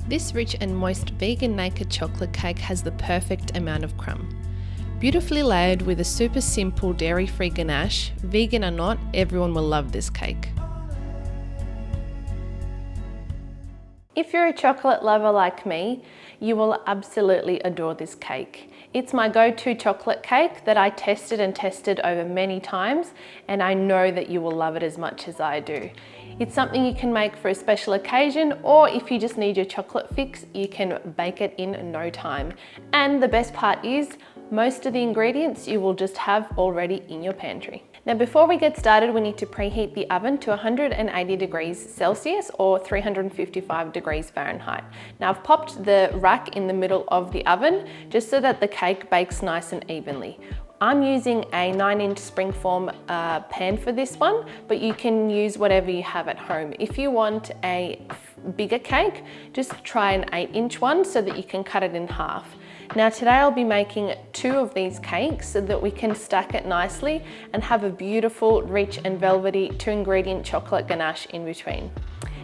This rich and moist vegan naked chocolate cake has the perfect amount of crumb. Beautifully layered with a super simple dairy-free ganache, vegan or not, everyone will love this cake. If you're a chocolate lover like me, you will absolutely adore this cake. It's my go-to chocolate cake that I tested over many times, and I know that you will love it as much as I do. It's something you can make for a special occasion, or if you just need your chocolate fix, you can bake it in no time. And the best part is, most of the ingredients you will just have already in your pantry. Now before we get started, we need to preheat the oven to 180 degrees Celsius or 355 degrees Fahrenheit. Now I've popped the rack in the middle of the oven just so that the cake bakes nice and evenly. I'm using a 9-inch springform pan for this one, but you can use whatever you have at home. If you want a bigger cake, just try an 8-inch one so that you can cut it in half. Now today I'll be making 2 of these cakes so that we can stack it nicely and have a beautiful, rich and velvety 2-ingredient chocolate ganache in between.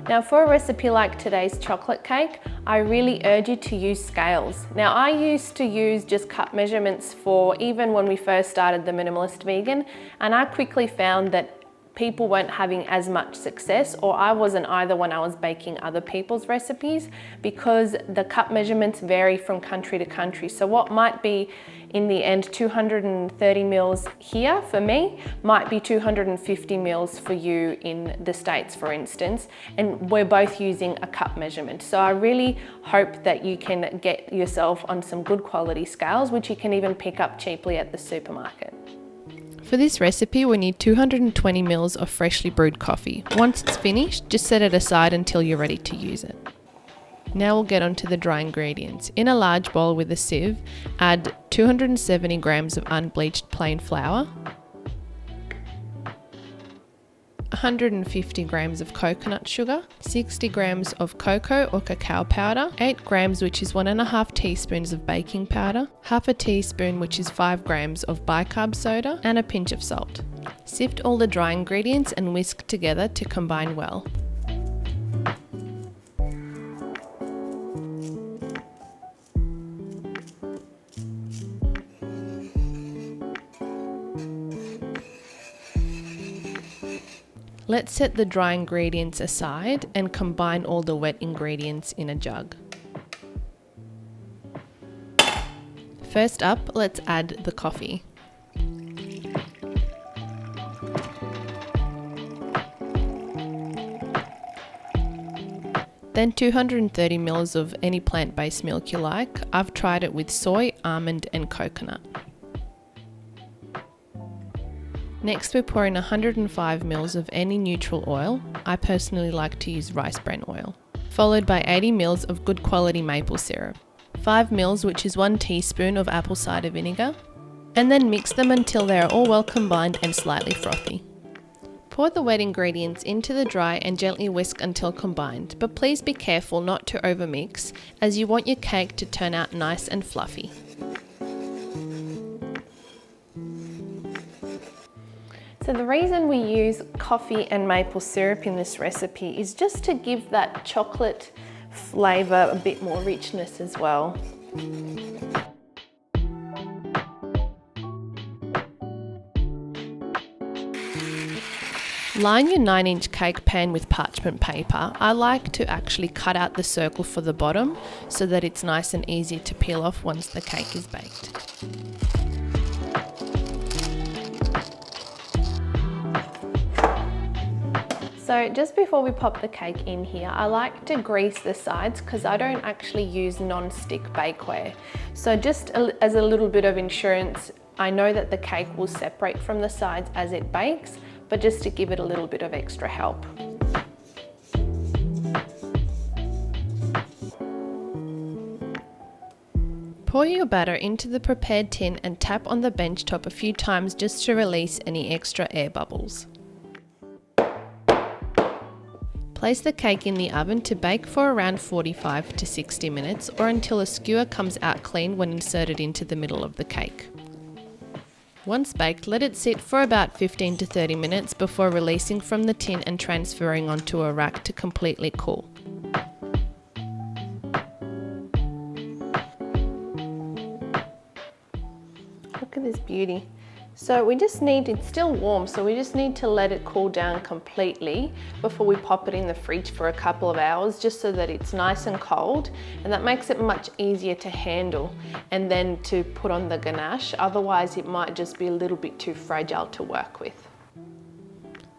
Now for a recipe like today's chocolate cake, I really urge you to use scales. Now I used to use just cup measurements for even when we first started the Minimalist Vegan, and I quickly found that people weren't having as much success, or I wasn't either when I was baking other people's recipes, because the cup measurements vary from country to country. So what might be in the end 230 mils here for me might be 250 mils for you in the States, for instance, and we're both using a cup measurement. So I really hope that you can get yourself on some good quality scales, which you can even pick up cheaply at the supermarket. For this recipe, we need 220 mils of freshly brewed coffee. Once it's finished, just set it aside until you're ready to use it. Now we'll get onto the dry ingredients. In a large bowl with a sieve, add 270 grams of unbleached plain flour, 150 grams of coconut sugar, 60 grams of cocoa or cacao powder, 8 grams which is 1.5 teaspoons of baking powder, half a teaspoon which is 5 grams of bicarb soda, and a pinch of salt. Sift all the dry ingredients and whisk together to combine well. Let's set the dry ingredients aside and combine all the wet ingredients in a jug. First up, let's add the coffee. Then 230 ml of any plant-based milk you like. I've tried it with soy, almond and coconut. Next, we pour in 105 ml of any neutral oil. I personally like to use rice bran oil. Followed by 80 ml of good quality maple syrup. 5 ml, which is 1 teaspoon of apple cider vinegar. And then mix them until they are all well combined and slightly frothy. Pour the wet ingredients into the dry and gently whisk until combined, but please be careful not to overmix, as you want your cake to turn out nice and fluffy. So the reason we use coffee and maple syrup in this recipe is just to give that chocolate flavour a bit more richness as well. Line your 9-inch cake pan with parchment paper. I like to actually cut out the circle for the bottom so that it's nice and easy to peel off once the cake is baked. So just before we pop the cake in here, I like to grease the sides because I don't actually use non-stick bakeware. So just as a little bit of insurance, I know that the cake will separate from the sides as it bakes, but just to give it a little bit of extra help. Pour your batter into the prepared tin and tap on the bench top a few times just to release any extra air bubbles. Place the cake in the oven to bake for around 45 to 60 minutes or until a skewer comes out clean when inserted into the middle of the cake. Once baked, let it sit for about 15 to 30 minutes before releasing from the tin and transferring onto a rack to completely cool. Look at this beauty. So we just need, it's still warm, so we just need to let it cool down completely before we pop it in the fridge for a couple of hours, just so that it's nice and cold, and that makes it much easier to handle and then to put on the ganache. Otherwise it might just be a little bit too fragile to work with.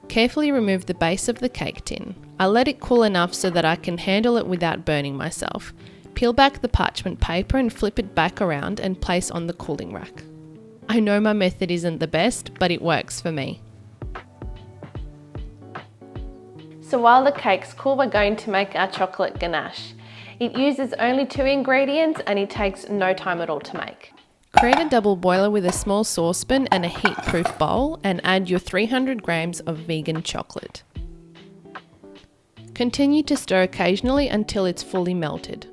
Carefully remove the base of the cake tin. I let it cool enough so that I can handle it without burning myself. Peel back the parchment paper and flip it back around and place on the cooling rack. I know my method isn't the best, but it works for me. So while the cake's cool, we're going to make our chocolate ganache. It uses only 2 ingredients and it takes no time at all to make. Create a double boiler with a small saucepan and a heat-proof bowl, and add your 300 grams of vegan chocolate. Continue to stir occasionally until it's fully melted.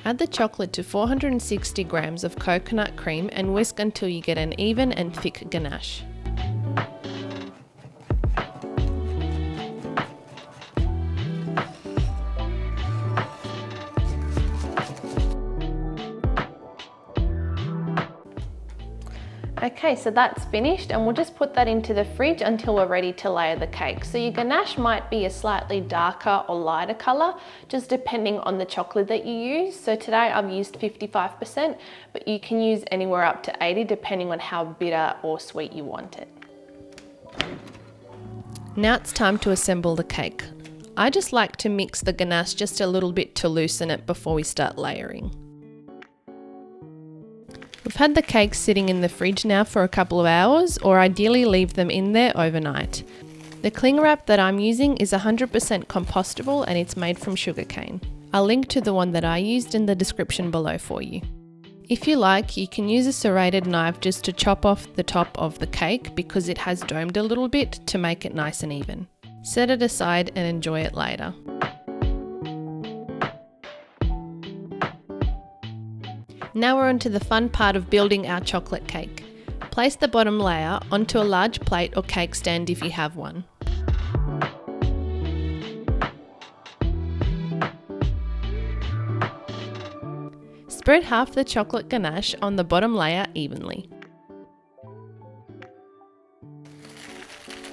Add the chocolate to 460 grams of coconut cream and whisk until you get an even and thick ganache. Okay, so that's finished, and we'll just put that into the fridge until we're ready to layer the cake. So your ganache might be a slightly darker or lighter color, just depending on the chocolate that you use. So today I've used 55%, but you can use anywhere up to 80 depending on how bitter or sweet you want it. Now it's time to assemble the cake. I just like to mix the ganache just a little bit to loosen it before we start layering. We've had the cakes sitting in the fridge now for a couple of hours, or ideally leave them in there overnight. The cling wrap that I'm using is 100% compostable and it's made from sugarcane. I'll link to the one that I used in the description below for you. If you like, you can use a serrated knife just to chop off the top of the cake because it has domed a little bit to make it nice and even. Set it aside and enjoy it later. Now we're on to the fun part of building our chocolate cake. Place the bottom layer onto a large plate or cake stand if you have one. Spread half the chocolate ganache on the bottom layer evenly.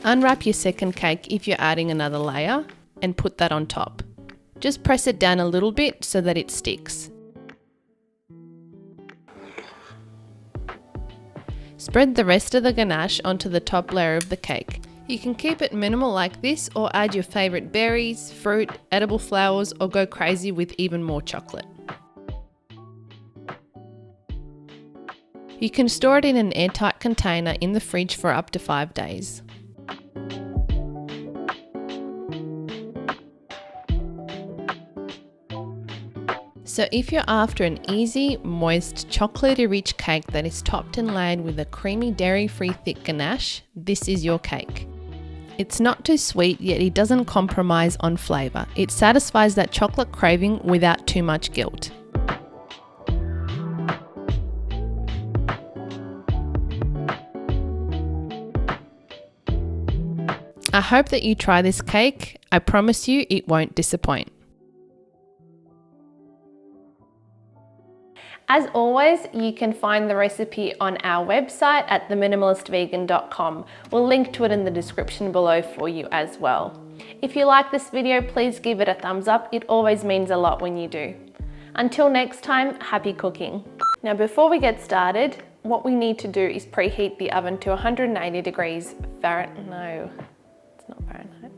Unwrap your second cake if you're adding another layer and put that on top. Just press it down a little bit so that it sticks. Spread the rest of the ganache onto the top layer of the cake. You can keep it minimal like this, or add your favourite berries, fruit, edible flowers, or go crazy with even more chocolate. You can store it in an airtight container in the fridge for up to 5 days. So if you're after an easy, moist, chocolatey rich cake that is topped and layered with a creamy dairy-free thick ganache, this is your cake. It's not too sweet, yet it doesn't compromise on flavour. It satisfies that chocolate craving without too much guilt. I hope that you try this cake. I promise you it won't disappoint. As always, you can find the recipe on our website at theminimalistvegan.com. We'll link to it in the description below for you as well. If you like this video, please give it a thumbs up. It always means a lot when you do. Until next time, happy cooking. Now before we get started, what we need to do is preheat the oven to 180 degrees Fahrenheit. No, it's not Fahrenheit.